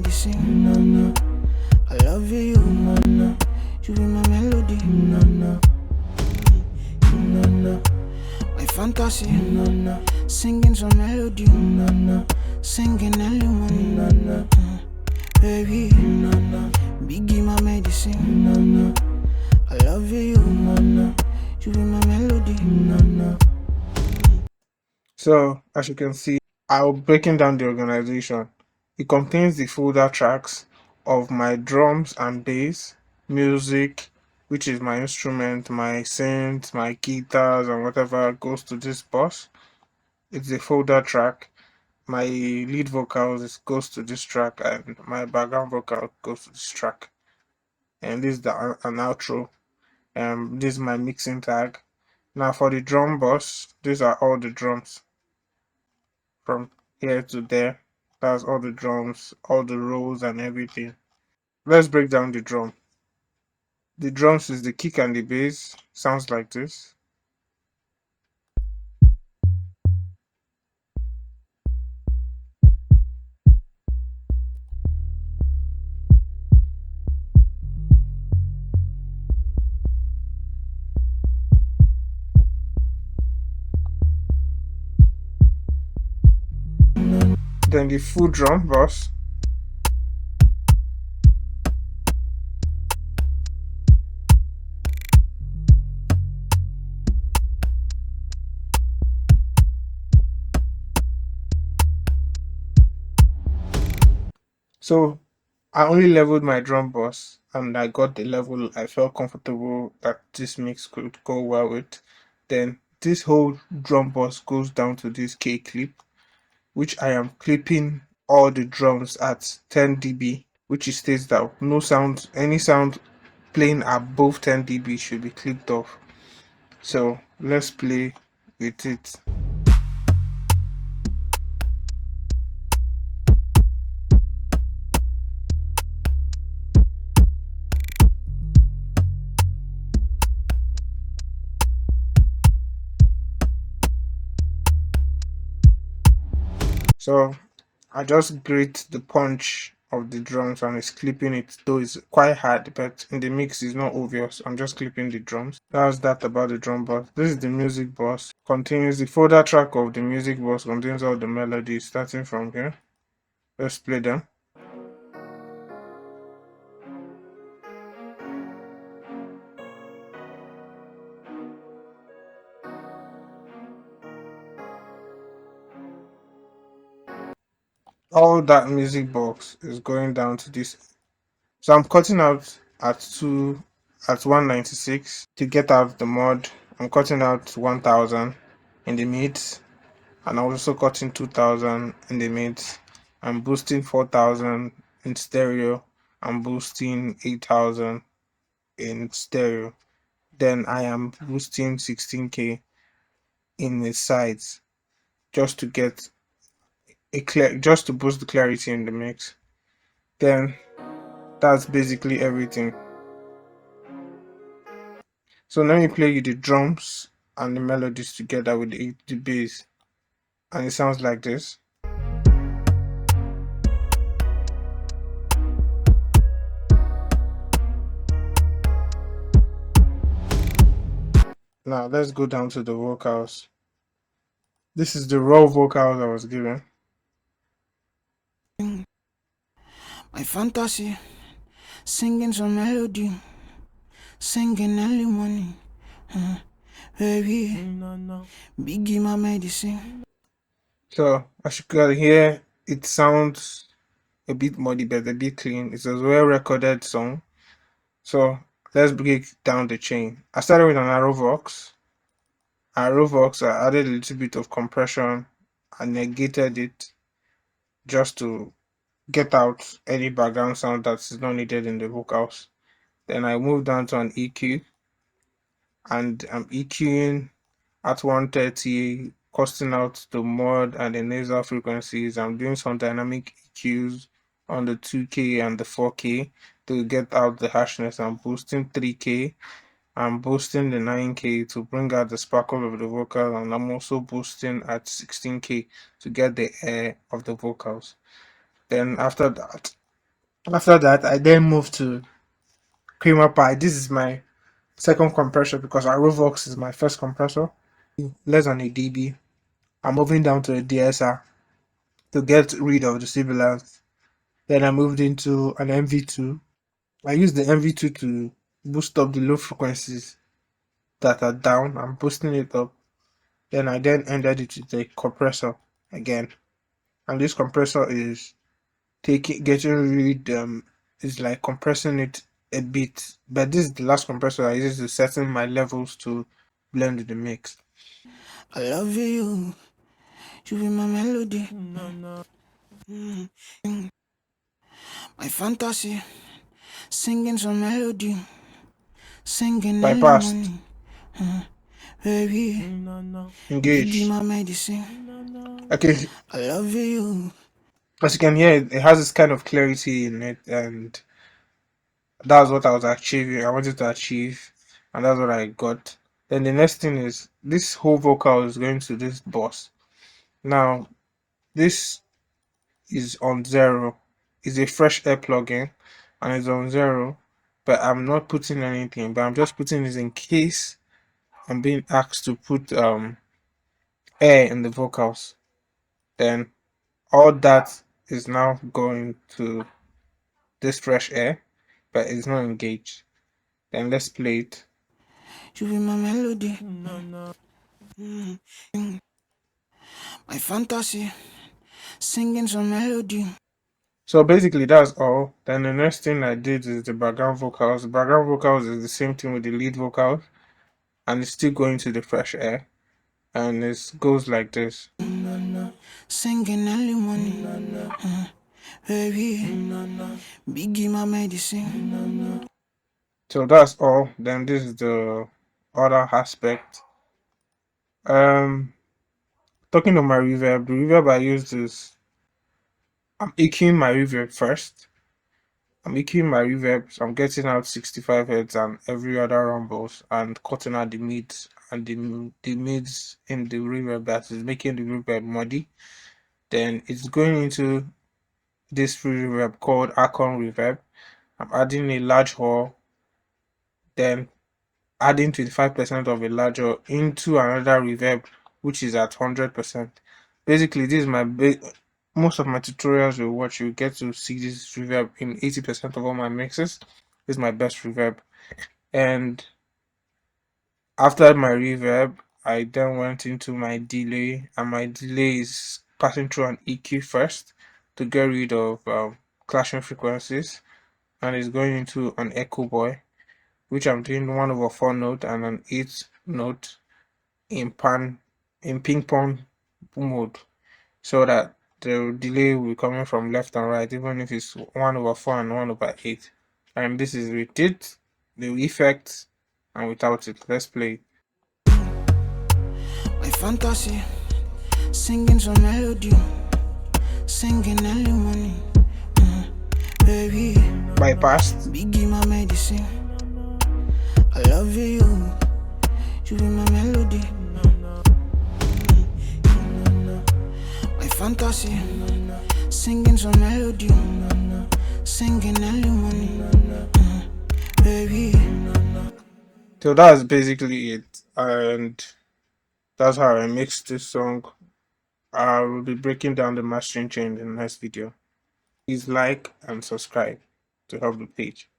medicine, no, no. I love you, no, no. You be my melody, no, no. No, no. My fantasy, no, no. Singing some melody, no, no. Singing early morning, no, no. Baby, no, no. Biggie my medicine, no, no. I love you, no, no. You be my melody, no, no. So as you can see, I'll breaking down the organization. It contains the folder tracks of my drums and bass, music, which is my instrument, my synth, my guitars, and whatever goes to this bus. It's a folder track. My lead vocals goes to this track, and my background vocal goes to this track. And this is an outro. This is my mixing tag. Now for the drum bus, these are all the drums from here to there. That's all the drums, all the rolls and everything. Let's break down the drum. The drums is the kick and the bass. Sounds like this. Then the full drum bass. So I only leveled my drum bass and I got the level I felt comfortable that this mix could go well with. Then this whole drum bass goes down to this K clip, which I am clipping all the drums at 10 dB, which states that no sound, any sound playing above 10 dB should be clipped off. So let's play with it. So I just grate the punch of the drums and it's clipping it, though it's quite hard, but in the mix it's not obvious. I'm just clipping the drums. That's that about the drum bus. This is the music bus. Contains the folder track of the music bus, contains all the melodies starting from here. Let's play them. All that music box is going down to this. So I'm cutting out at 196 to get out the mod. I'm cutting out 1000 in the mids, and I'm also cutting 2000 in the mids. I'm boosting 4000 in stereo. I'm boosting 8000 in stereo. Then I am boosting 16k in the sides just to get just to boost the clarity in the mix. Then that's basically everything. So let me play you the drums and the melodies together with the bass. And it sounds like this. Now let's go down to the vocals. This is the raw vocals I was given. My fantasy, singing some melody, singing early morning. Baby, Biggie my medicine. So as you can hear, it sounds a bit muddy but a bit clean. It's a well recorded song. So let's break down the chain. I started with an arrow vox. Arrow vox, I added a little bit of compression and negated it just to get out any background sound that is not needed in the vocals. Then I moved down to an EQ and I'm EQing at 130, costing out the mod and the nasal frequencies. I'm doing some dynamic EQs on the 2K and the 4K to get out the harshness. I'm boosting 3K. I'm boosting the 9K to bring out the sparkle of the vocal, and I'm also boosting at 16K to get the air of the vocals. Then after that, After that, I then moved to Creamer Pie. This is my second compressor because Arovox is my first compressor. Less than a dB. I'm moving down to a DSR to get rid of the sibilance. Then I moved into an MV2. I use the MV2 to boost up the low frequencies that are down. I'm boosting it up. Then I then ended it with a compressor again. And this compressor is getting rid is like compressing it a bit. But this is the last compressor I use to setting my levels to blend the mix. I love you. You be my melody. My fantasy. Singing some melody. Singing early Bypassed. morning. Baby. Biggie Engaged. my medicine. Okay, I love you. as you can hear, it has this kind of clarity in it, and that's what I was achieving. I wanted to achieve, and that's what I got. Then the next thing is this whole vocal is going to this boss. Now, this is on zero. It's a fresh air plugin, and it's on zero. But I'm not putting anything. But I'm just putting this in case I'm being asked to put air in the vocals. Then all that is now going to this fresh air, but it's not engaged. Then let's play it. You be my melody. My fantasy. Singing some melody. So basically that's all. Then the next thing I did is the background vocals. The background vocals is the same thing with the lead vocals, and it's still going to the fresh air. And it goes like this. Singing early morning. Baby. Biggie my medicine. So that's all. Then this is the other aspect. Talking of my reverb, the reverb I used is I'm EQing my reverb first. I'm EQing my reverb, so I'm getting out 65 Hz and every other rumbles and cutting out the mids and the mids in the reverb that is making the reverb muddy. Then it's going into this free reverb called Acon Reverb. I'm adding a large hall, then adding 25% of a larger into another reverb, which is at 100%. Basically, this is my most of my tutorials you watch, you get to see this reverb in 80% of all my mixes. This is my best reverb. And after my reverb, I then went into my delay, and my delay is passing through an EQ first to get rid of clashing frequencies, and it's going into an echo boy, which I'm doing 1/4 note and an 8 note in ping pong mode, so that the delay will be coming from left and right, even if it's 1/4 and 1/8. And this is with it, the effects, and without it. Let's play. My fantasy. Singing some melody. Singing early morning. Baby. Bypassed. Biggie my medicine. I love you. You be my melody. My fantasy. Singing some melody. Singing early morning. Baby. So that's basically it, and that's how I mixed this song. I will be breaking down the mastering chain in the next video. Please like and subscribe to help the page.